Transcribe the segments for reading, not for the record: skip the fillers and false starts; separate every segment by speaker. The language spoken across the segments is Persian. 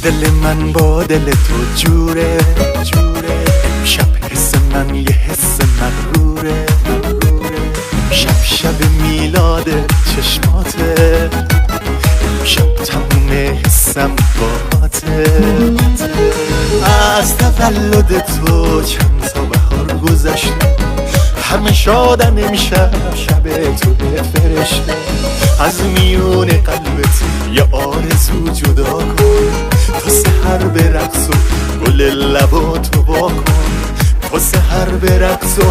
Speaker 1: دل من با دل تو جوره امشب حس من یه حس مغروره شب میلاد چشماته امشب تموم حسم باهاته از تولد تو چند تا بهار گذشته همه شادن امشب شب تو فرشته از میون قلبت یه آرزو جدا کن تا سحر به رقص و گل لباتو واکن تا سحر به رقص و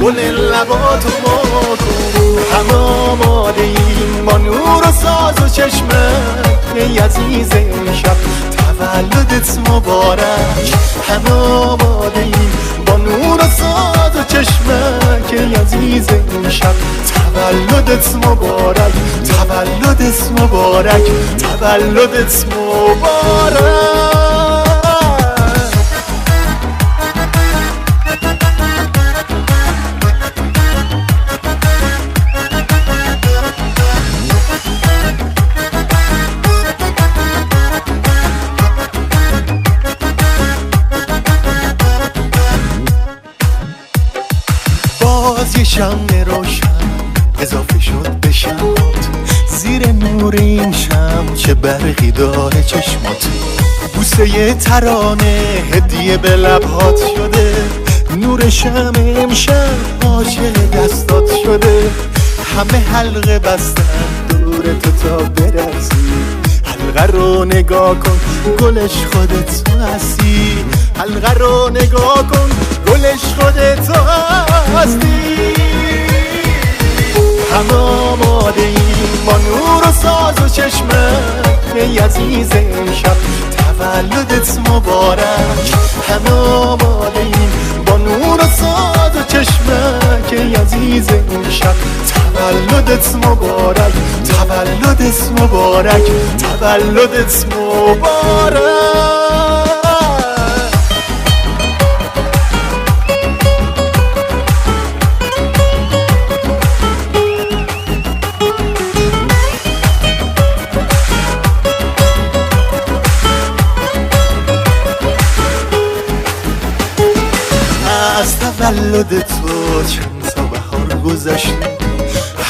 Speaker 1: گل لباتو واکن همه آماده ایم با نور و ساز و چشمت ای عزیز امشب تولدت مبارک همه آماده ایم با نور و ساز و چشمت ای عزیز امشب تولدت مبارک تولدت مبارک تولدت مبارک باز یه شمع روشن اضافه شد به شمات زیر نور این شمع چه برقی داره چشمات بوسه یه ترانه هدیه به لبهات شده نور شمع امشب عاشق دستات شده همه حلقه بستن دور تو تا برسی حلقه رو نگاه کن گلش خودت تو هستی حلقه رو نگاه کن گلش خودت تو هستی همه آماده ایم با نور و ساز و چشمت ای عزیز امشب تولدت مبارک همه آماده ایم با نور و ساز و چشمت ای عزیز امشب تولدت مبارک تولدت مبارک تولدت مبارک از تولد تو چند تا بهار گذشته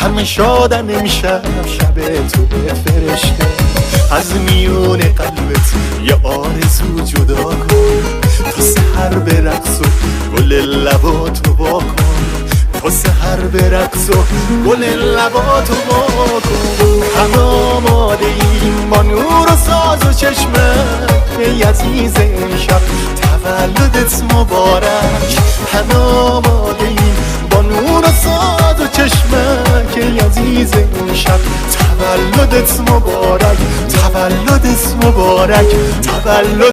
Speaker 1: همه شادن امشب شب تو فرشته از میون قلبت یه آرزو جدا کن تا سحر به رقص و گل لباتو واکن تا سحر به رقص و گل لباتو واکن همه آماده ایم با نور و ساز و چشمت ای عزیز امشب تولدت مبارک همه آماده ایم با نور و ساز و چشمت ای عزیز امشب تولدت مبارک تولدت مبارک تولد